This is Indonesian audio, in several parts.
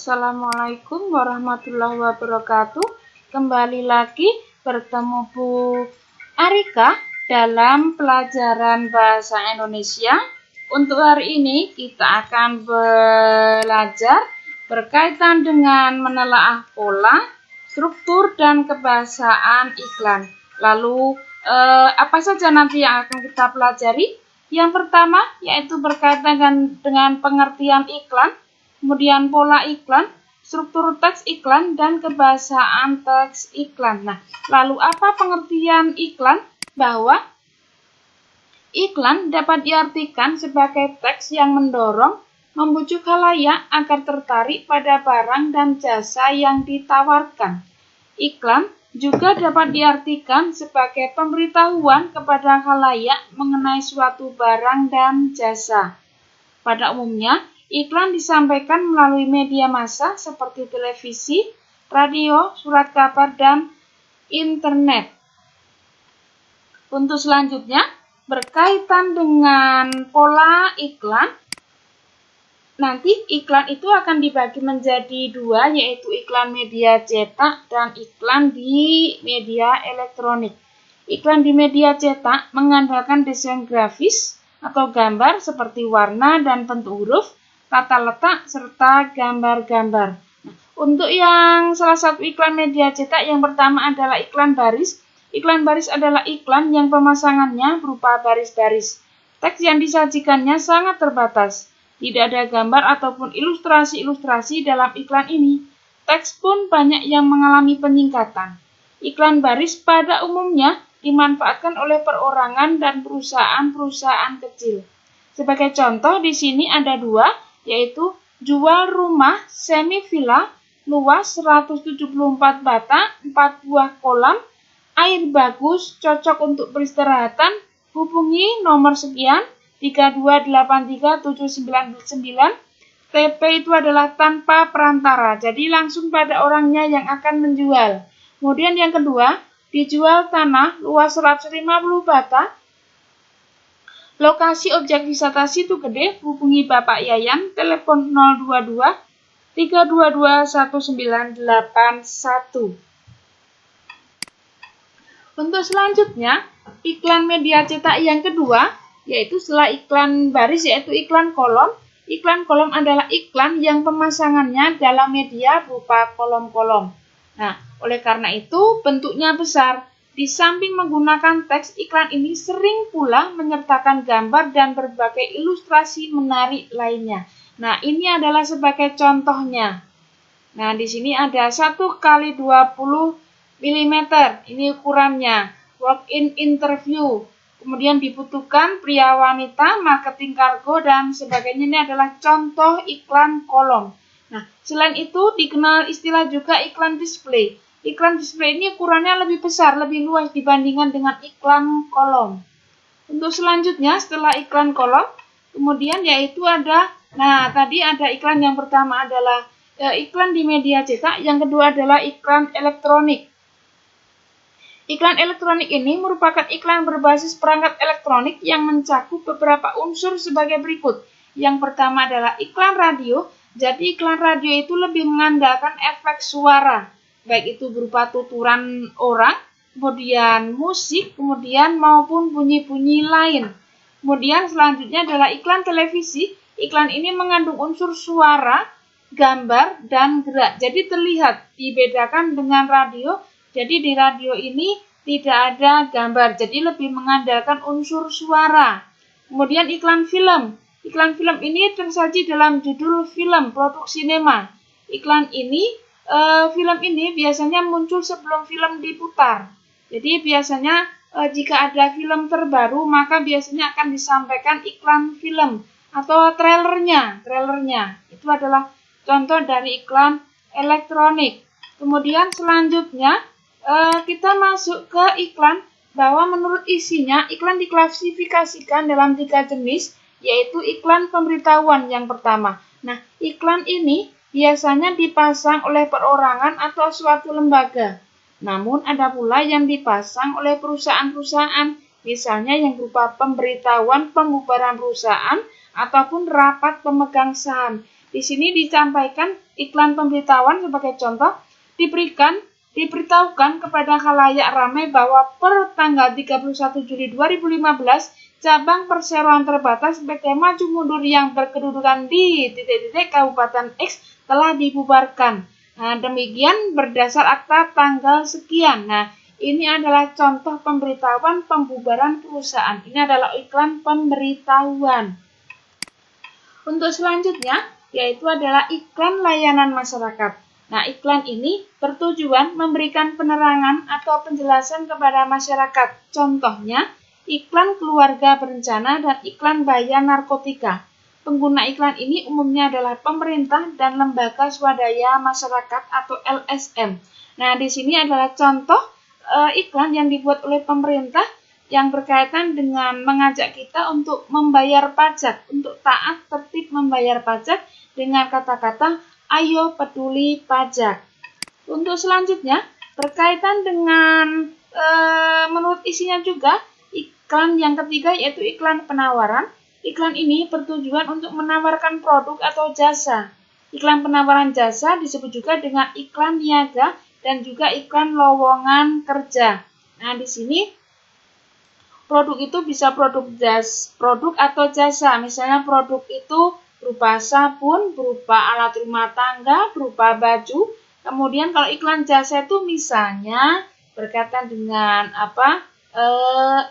Assalamualaikum warahmatullahi wabarakatuh. Kembali lagi bertemu Bu Arika dalam pelajaran bahasa Indonesia. Untuk hari ini kita akan belajar berkaitan dengan menelaah pola, struktur, dan kebahasaan iklan. Lalu apa saja nanti yang akan kita pelajari? Yang pertama yaitu berkaitan dengan pengertian iklan, kemudian pola iklan, struktur teks iklan, dan kebahasaan teks iklan. Nah, lalu apa pengertian iklan? Bahwa iklan dapat diartikan sebagai teks yang mendorong, membujuk khalayak agar tertarik pada barang dan jasa yang ditawarkan. Iklan juga dapat diartikan sebagai pemberitahuan kepada khalayak mengenai suatu barang dan jasa. Pada umumnya, iklan disampaikan melalui media massa seperti televisi, radio, surat kabar, dan internet. Untuk selanjutnya, berkaitan dengan pola iklan, nanti iklan itu akan dibagi menjadi dua, yaitu iklan media cetak dan iklan di media elektronik. Iklan di media cetak mengandalkan desain grafis atau gambar seperti warna dan bentuk huruf, tata letak, serta gambar-gambar. Nah, untuk yang salah satu iklan media cetak yang pertama adalah iklan baris. Iklan baris adalah iklan yang pemasangannya berupa baris-baris. Teks yang disajikannya sangat terbatas. Tidak ada gambar ataupun ilustrasi-ilustrasi dalam iklan ini. Teks pun banyak yang mengalami penyingkatan. Iklan baris pada umumnya dimanfaatkan oleh perorangan dan perusahaan-perusahaan kecil. Sebagai contoh di sini ada dua, yaitu jual rumah semi villa luas 174 bata, 4 buah kolam, air bagus, cocok untuk peristirahatan, hubungi nomor sekian 3283799. TP itu adalah tanpa perantara, jadi langsung pada orangnya yang akan menjual. Kemudian yang kedua, dijual tanah luas 150 bata, lokasi objek wisata Situ Gede, hubungi Bapak Yayan, telepon 022 322 1981. Untuk selanjutnya, iklan media cetak yang kedua, yaitu setelah iklan baris, yaitu iklan kolom. Iklan kolom adalah iklan yang pemasangannya dalam media berupa kolom-kolom. Nah, oleh karena itu bentuknya besar. Di samping menggunakan teks, iklan ini sering pula menyertakan gambar dan berbagai ilustrasi menarik lainnya. Nah, ini adalah sebagai contohnya. Nah, di sini ada 1 kali 20 mm, ini ukurannya. Walk-in interview. Kemudian dibutuhkan pria wanita, marketing kargo, dan sebagainya. Ini adalah contoh iklan kolom. Nah, selain itu dikenal istilah juga iklan display. Iklan display ini ukurannya lebih besar, lebih luas dibandingkan dengan iklan kolom. Untuk selanjutnya, setelah iklan kolom, kemudian yaitu ada, nah tadi ada iklan yang pertama adalah iklan di media cetak, yang kedua adalah iklan elektronik. Iklan elektronik ini merupakan iklan berbasis perangkat elektronik yang mencakup beberapa unsur sebagai berikut. Yang pertama adalah iklan radio. Jadi iklan radio itu lebih mengandalkan efek suara, baik itu berupa tuturan orang, kemudian musik, kemudian maupun bunyi-bunyi lain. Kemudian selanjutnya adalah iklan televisi. Iklan ini mengandung unsur suara, gambar, dan gerak. Jadi terlihat, dibedakan dengan radio. Jadi di radio ini tidak ada gambar, jadi lebih mengandalkan unsur suara. Kemudian iklan film. Iklan film ini tersaji dalam judul film, produk sinema. Iklan ini, film ini biasanya muncul sebelum film diputar. Jadi biasanya jika ada film terbaru, maka biasanya akan disampaikan iklan film atau trailernya. Itu adalah contoh dari iklan elektronik. Kemudian selanjutnya, kita masuk ke iklan, bahwa menurut isinya iklan diklasifikasikan dalam 3 jenis, yaitu iklan pemberitahuan yang pertama. Nah, iklan ini biasanya dipasang oleh perorangan atau suatu lembaga. Namun ada pula yang dipasang oleh perusahaan-perusahaan, misalnya yang berupa pemberitahuan pembubaran perusahaan ataupun rapat pemegang saham. Di sini disampaikan iklan pemberitahuan sebagai contoh, diberitahukan kepada khalayak ramai bahwa per tanggal 31 Juli 2015, cabang perseroan terbatas PT Maju Mundur yang berkedudukan di titik-titik Kabupaten X telah dibubarkan. Nah, demikian berdasar akta tanggal sekian. Nah, ini adalah contoh pemberitahuan pembubaran perusahaan. Ini adalah iklan pemberitahuan. Untuk selanjutnya, yaitu adalah iklan layanan masyarakat. Nah, iklan ini bertujuan memberikan penerangan atau penjelasan kepada masyarakat. Contohnya, iklan keluarga berencana dan iklan bahaya narkotika. Pengguna iklan ini umumnya adalah pemerintah dan lembaga swadaya masyarakat atau LSM. Nah, di sini adalah contoh iklan yang dibuat oleh pemerintah yang berkaitan dengan mengajak kita untuk membayar pajak, untuk taat tertib membayar pajak dengan kata-kata ayo peduli pajak. Untuk selanjutnya, berkaitan dengan menurut isinya juga, iklan yang ketiga yaitu iklan penawaran. Iklan ini bertujuan untuk menawarkan produk atau jasa. Iklan penawaran jasa disebut juga dengan iklan niaga dan juga iklan lowongan kerja. Nah, di sini produk itu bisa produk atau jasa. Misalnya produk itu berupa sabun, berupa alat rumah tangga, berupa baju. Kemudian kalau iklan jasa itu misalnya berkaitan dengan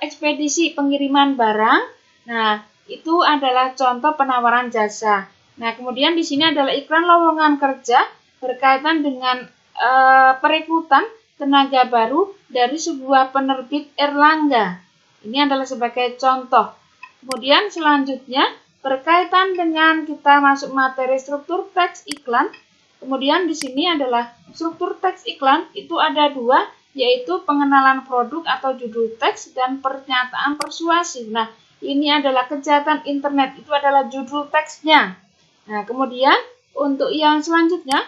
ekspedisi pengiriman barang. Nah, itu adalah contoh penawaran jasa. Nah, kemudian di sini adalah iklan lowongan kerja berkaitan dengan perekrutan tenaga baru dari sebuah penerbit Erlangga. Ini adalah sebagai contoh. Kemudian selanjutnya berkaitan dengan kita masuk materi struktur teks iklan. Kemudian di sini adalah struktur teks iklan itu ada dua, yaitu pengenalan produk atau judul teks dan pernyataan persuasif. Nah, ini adalah kejahatan internet, itu adalah judul teksnya. Nah, kemudian untuk yang selanjutnya,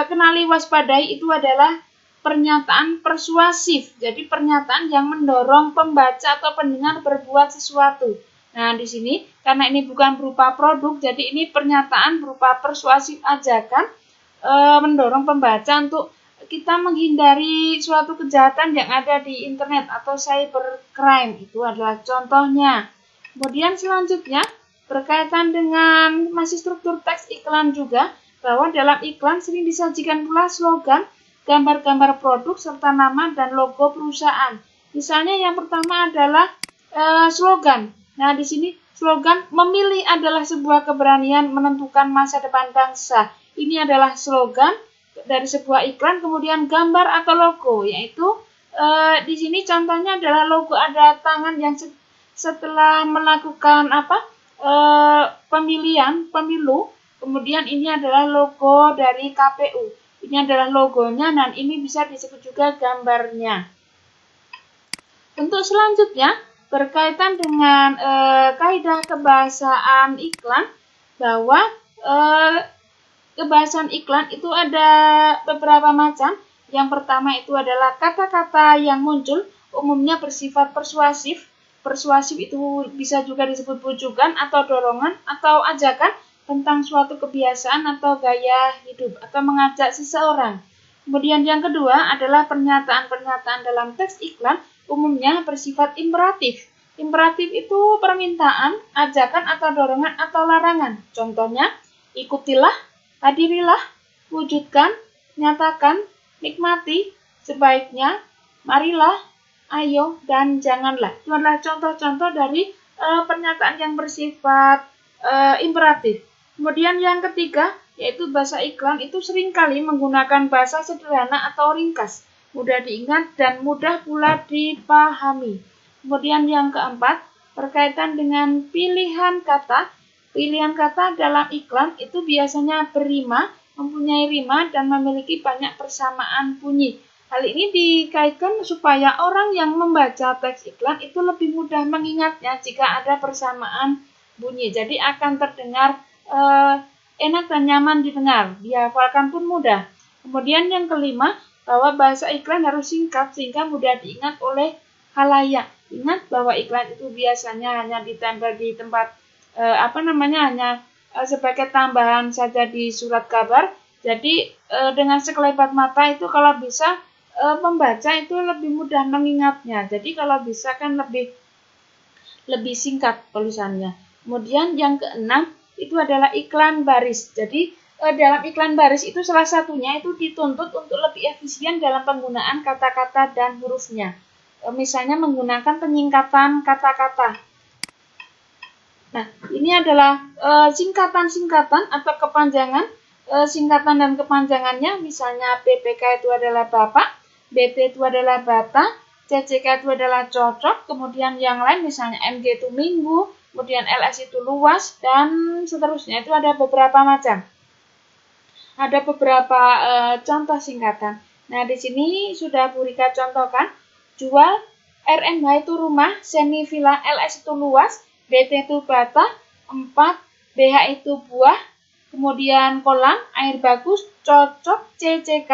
kenali waspadai itu adalah pernyataan persuasif. Jadi pernyataan yang mendorong pembaca atau pendengar berbuat sesuatu. Nah, di sini karena ini bukan berupa produk, jadi ini pernyataan berupa persuasif ajakan mendorong pembaca untuk kita menghindari suatu kejahatan yang ada di internet atau cybercrime. Itu adalah contohnya. Kemudian selanjutnya berkaitan dengan masih struktur teks iklan juga, bahwa dalam iklan sering disajikan pula slogan, gambar-gambar produk, serta nama dan logo perusahaan. Misalnya yang pertama adalah slogan. Nah, di sini slogan memilih adalah sebuah keberanian menentukan masa depan bangsa. Ini adalah slogan dari sebuah iklan, kemudian gambar atau logo, yaitu di sini contohnya adalah logo ada tangan yang setelah melakukan pemilu, kemudian ini adalah logo dari KPU. Ini adalah logonya dan ini bisa disebut juga gambarnya. Untuk selanjutnya berkaitan dengan kaidah kebahasaan iklan, bahwa kebahasaan iklan itu ada beberapa macam. Yang pertama itu adalah kata-kata yang muncul umumnya bersifat persuasif. Persuasif itu bisa juga disebut bujukan atau dorongan atau ajakan tentang suatu kebiasaan atau gaya hidup atau mengajak seseorang. Kemudian yang kedua adalah pernyataan-pernyataan dalam teks iklan umumnya bersifat imperatif. Imperatif itu permintaan, ajakan atau dorongan atau larangan. Contohnya, ikutilah, hadirilah, wujudkan, nyatakan, nikmati, sebaiknya, marilah, ayo, dan janganlah. Itu adalah contoh-contoh dari pernyataan yang bersifat imperatif. Kemudian yang ketiga, yaitu bahasa iklan itu seringkali menggunakan bahasa sederhana atau ringkas, mudah diingat dan mudah pula dipahami. Kemudian yang keempat, berkaitan dengan pilihan kata. Pilihan kata dalam iklan itu biasanya berrima, mempunyai rima, dan memiliki banyak persamaan bunyi. Hal ini dikaitkan supaya orang yang membaca teks iklan itu lebih mudah mengingatnya jika ada persamaan bunyi. Jadi akan terdengar enak dan nyaman didengar, dihafalkan pun mudah. Kemudian yang kelima, bahwa bahasa iklan harus singkat sehingga mudah diingat oleh khalayak. Ingat bahwa iklan itu biasanya hanya ditempel di tempat hanya sebagai tambahan saja di surat kabar. Jadi dengan sekelebat mata itu kalau bisa pembaca itu lebih mudah mengingatnya. Jadi kalau bisa kan lebih singkat tulisannya. Kemudian yang keenam itu adalah iklan baris. Jadi dalam iklan baris itu salah satunya itu dituntut untuk lebih efisien dalam penggunaan kata-kata dan hurufnya. Misalnya menggunakan penyingkatan kata-kata. Nah, ini adalah singkatan-singkatan atau kepanjangan. Singkatan dan kepanjangannya, misalnya BPK itu adalah Bapak, BP itu adalah Bata, CCK itu adalah cocok, kemudian yang lain misalnya MG itu minggu, kemudian LS itu luas, dan seterusnya. Itu ada beberapa macam. Ada beberapa contoh singkatan. Nah, di sini sudah Bu Rika contohkan. Jual, RMH itu rumah, semi villa, LS itu luas, BT itu bata, 4, BH itu buah, kemudian kolam, air bagus, cocok, CCK,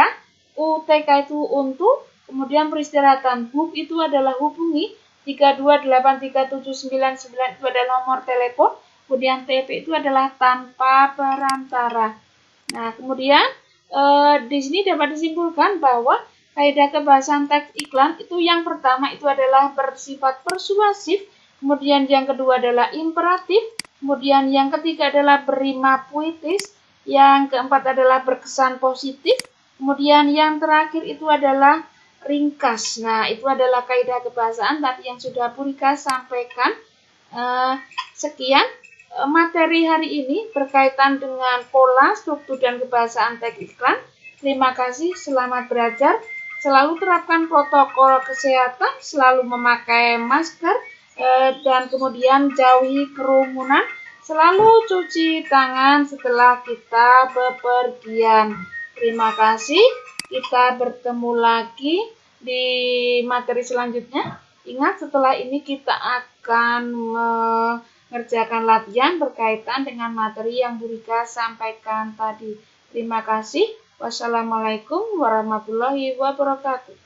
UTK itu untuk, kemudian peristirahatan. Hub itu adalah hubungi, 3283799 itu adalah nomor telepon, kemudian TP itu adalah tanpa perantara. Nah, kemudian di sini dapat disimpulkan bahwa kaidah kebahasaan teks iklan itu yang pertama itu adalah bersifat persuasif, kemudian yang kedua adalah imperatif, kemudian yang ketiga adalah berima puitis, yang keempat adalah berkesan positif, kemudian yang terakhir itu adalah ringkas. Nah, itu adalah kaidah kebahasaan tadi yang sudah Bu Rika sampaikan. Sekian materi hari ini berkaitan dengan pola, struktur, dan kebahasaan teks iklan. Terima kasih, selamat belajar. Selalu terapkan protokol kesehatan, selalu memakai masker, dan kemudian jauhi kerumunan. Selalu cuci tangan setelah kita bepergian. Terima kasih. Kita bertemu lagi di materi selanjutnya. Ingat, setelah ini kita akan mengerjakan latihan berkaitan dengan materi yang Bu Rika sampaikan tadi. Terima kasih. Wassalamualaikum warahmatullahi wabarakatuh.